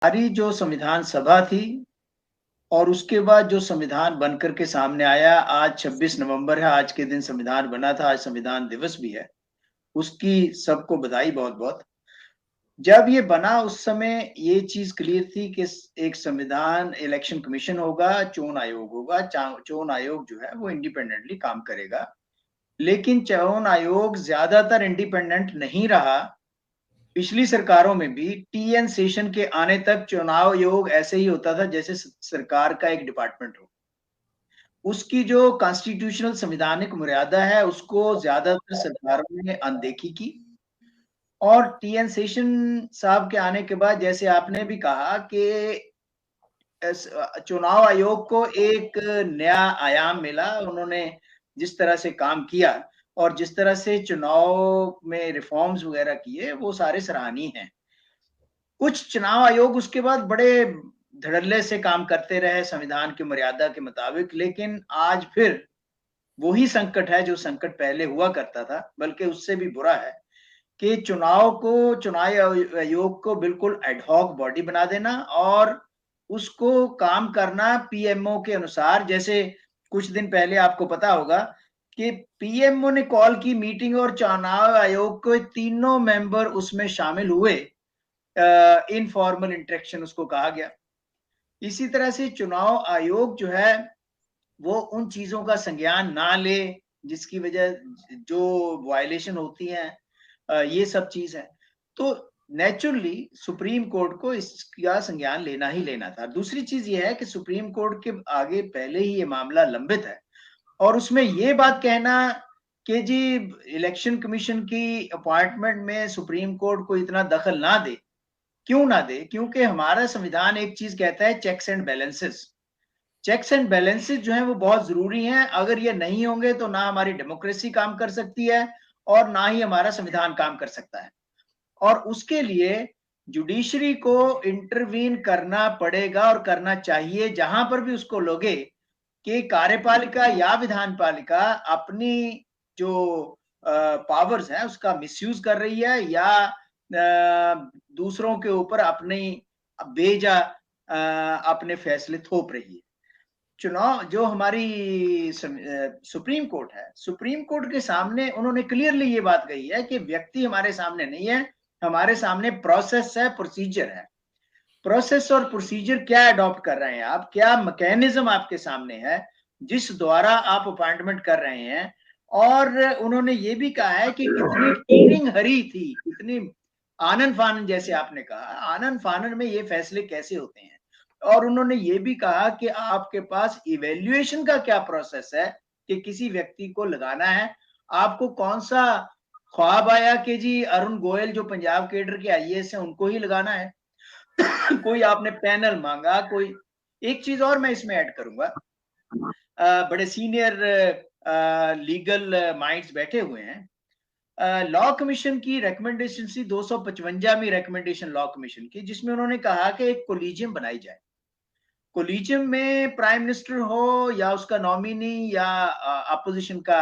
हमारी जो संविधान सभा थी और उसके बाद जो संविधान बनकर के सामने आया, आज 26 नवंबर है, आज के दिन संविधान बना था, आज संविधान दिवस भी है। उसकी सबको बधाई बहुत-बहुत। जब ये बना उस समय ये चीज क्लियर थी कि एक संविधान इलेक्शन कमीशन होगा, चुनाव आयोग होगा, चुनाव आयोग जो है वो इंडिपेंडेंटली काम करेगा। लेकिन चुनाव आयोग ज्यादातर इंडिपेंडेंट नहीं रहा। पिछली सरकारों में भी टीएन सेशन के आने तक चुनाव आयोग ऐसे ही होता था जैसे सरकार का एक डिपार्टमेंट हो। उसकी जो कॉन्स्टिट्यूशनल संवैधानिक मर्यादा है उसको ज्यादातर सरकारों ने अनदेखी की। और टीएन सेशन साहब के आने के बाद जैसे आपने भी कहा कि चुनाव आयोग को एक नया आयाम मिला। उन्होंने जिस तरह से काम किया और जिस तरह से चुनाव में रिफॉर्म्स वगैरह किए वो सारे सराहनीय हैं। कुछ चुनाव आयोग उसके बाद बड़े धड़ल्ले से काम करते रहे संविधान की मर्यादा के मुताबिक, लेकिन आज फिर वही संकट है जो संकट पहले हुआ करता था, बल्कि उससे भी बुरा है कि चुनाव आयोग को बिल्कुल एडहॉक बॉडी बना देना और उसको काम करना पीएमओ के अनुसार। जैसे कुछ दिन पहले आपको पता होगा कि पीएमओ ने कॉल की मीटिंग और चुनाव आयोग के तीनों मेंबर उसमें शामिल हुए। इनफॉर्मल इंटरेक्शन उसको कहा गया। इसी तरह से चुनाव आयोग जो है वो उन चीजों का संज्ञान ना ले जिसकी वजह जो वायलेशन होती है, ये सब चीज है। तो नेचुरली सुप्रीम कोर्ट को इसका संज्ञान लेना ही लेना था। दूसरी चीज ये है कि सुप्रीम कोर्ट के आगे पहले ही ये मामला लंबित है और उसमें ये बात कहना कि जी इलेक्शन कमीशन की अपॉइंटमेंट में सुप्रीम कोर्ट को इतना दखल ना दे, क्यों ना दे? क्योंकि हमारा संविधान एक चीज कहता है, checks and balances. Checks and balances जो है वो बहुत जरूरी हैं। अगर ये नहीं होंगे तो ना हमारी डेमोक्रेसी काम कर सकती है और ना ही हमारा संविधान काम कर सकता है। और उसके लिए जुडिशरी को इंटरवीन करना पड़ेगा और करना चाहिए जहां पर भी उसको लगे कि कार्यपालिका या विधान पालिका अपनी जो पावर्स है उसका मिसयूज कर रही है या दूसरों के ऊपर अपनी बेजा अपने फैसले थोप रही है। चुनाव जो हमारी सुप्रीम कोर्ट है, सुप्रीम कोर्ट के सामने उन्होंने क्लियरली ये बात कही है कि व्यक्ति हमारे सामने नहीं है, हमारे सामने प्रोसेस है, प्रोसीजर है। प्रोसेस और प्रोसीजर क्या अडॉप्ट कर रहे हैं आप, क्या मैकेनिज्म आपके सामने है जिस द्वारा आप अपॉइंटमेंट कर रहे हैं। और उन्होंने ये भी कहा है कि कितनी टीनिंग हरी थी, कितनी आनन फानन, जैसे आपने कहा आनन फानन में ये फैसले कैसे होते हैं। और उन्होंने ये भी कहा कि आपके पास इवेल्युएशन का क्या प्रोसेस है कि किसी व्यक्ति को लगाना है। आपको कौन सा ख्वाब आया कि जी अरुण गोयल जो पंजाब केडर के आईएएस है उनको ही लगाना है? कोई आपने पैनल मांगा, कोई एक चीज और मैं इसमें ऐड करूंगा। बड़े सीनियर लीगल माइंड्स बैठे हुए हैं। लॉ कमीशन की रिकमेंडेशन थी 255वीं रिकमेंडेशन लॉ कमीशन की, जिसमें उन्होंने कहा कि एक कोलिजियम बनाई जाए। कोलिजियम में प्राइम मिनिस्टर हो या उसका नॉमिनी या अपोजिशन का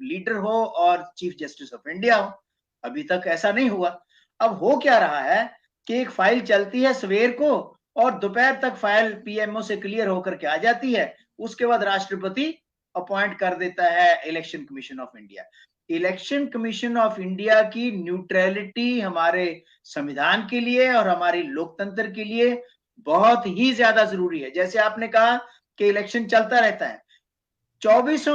लीडर हो और चीफ जस्टिस ऑफ इंडिया हो। अभी तक ऐसा नहीं हुआ। अब हो क्या रहा है कि एक फाइल चलती है सवेर को और दोपहर तक फाइल पीएमओ से क्लियर होकर के आ जाती है। उसके बाद राष्ट्रपति अपॉइंट कर देता है election commission of India. Election commission of India की न्यूट्रलिटी हमारे संविधान के लिए और हमारी लोकतंत्र के लिए बहुत ही ज्यादा जरूरी है। जैसे आपने कहा कि इलेक्शन चलता रहता है 24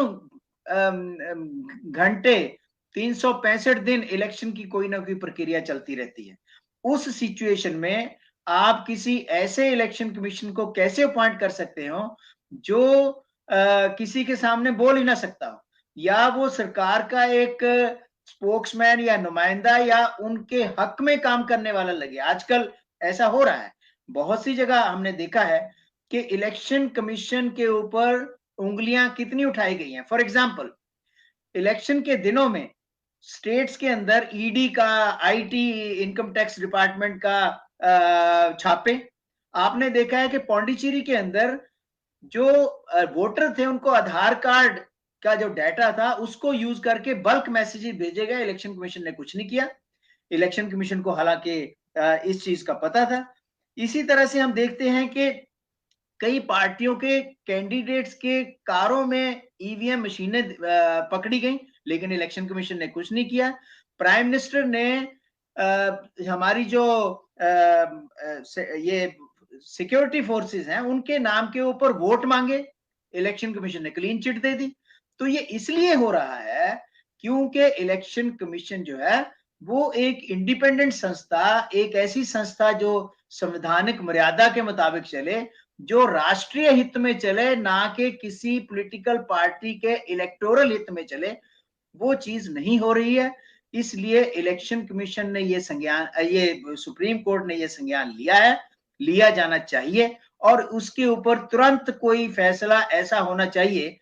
घंटे, 365 दिन इलेक्शन की कोई ना कोई प्रक्रिया चलती रहती है। उस सिचुएशन में आप किसी ऐसे इलेक्शन कमीशन को कैसे अपॉइंट कर सकते हो जो किसी के सामने बोल ही ना सकता हो, या वो सरकार का एक स्पोक्समैन या नुमाइंदा या उनके हक में काम करने वाला लगे। आजकल ऐसा हो रहा है, बहुत सी जगह हमने देखा है कि इलेक्शन कमीशन के ऊपर उंगलियां कितनी उठाई गई हैं। फॉर एग्जाम्पल, इलेक्शन के दिनों में स्टेट्स के अंदर ईडी का, आईटी, इनकम टैक्स डिपार्टमेंट का छापे। आपने देखा है कि पौंडीचेरी के अंदर जो वोटर थे उनको आधार कार्ड का जो डाटा था उसको यूज करके बल्क मैसेजेस भेजे गए। इलेक्शन कमीशन ने कुछ नहीं किया। इलेक्शन कमीशन को हालांकि इस चीज का पता था। इसी तरह से हम देखते हैं कि कई पार्टियों के कैंडिडेट्स के कारों में ईवीएम मशीनें पकड़ी गई, लेकिन इलेक्शन कमीशन ने कुछ नहीं किया। प्राइम मिनिस्टर ने हमारी जो ये सिक्योरिटी फोर्सेस हैं उनके नाम के ऊपर वोट मांगे, इलेक्शन कमीशन ने क्लीन चिट दे दी। तो ये इसलिए हो रहा है क्योंकि इलेक्शन कमीशन जो है वो एक इंडिपेंडेंट संस्था, एक ऐसी संस्था जो संवैधानिक मर्यादा के मुताबिक चले, जो राष्ट्रीय हित में चले, ना कि किसी पॉलिटिकल पार्टी के इलेक्टोरल हित में चले, वो चीज नहीं हो रही है। इसलिए इलेक्शन कमीशन ने ये संज्ञान, ये सुप्रीम कोर्ट ने ये संज्ञान लिया है, लिया जाना चाहिए और उसके ऊपर तुरंत कोई फैसला ऐसा होना चाहिए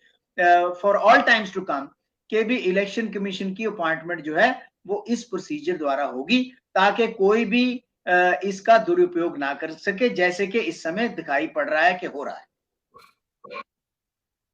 for all times to come कि भी इलेक्शन कमीशन की अपॉइंटमेंट जो है वो इस प्रोसीजर द्वारा होगी, ताकि कोई भी इसका दुरुपयोग ना कर सके, जैसे कि इस समय दिखाई पड़ रहा है कि हो रहा है।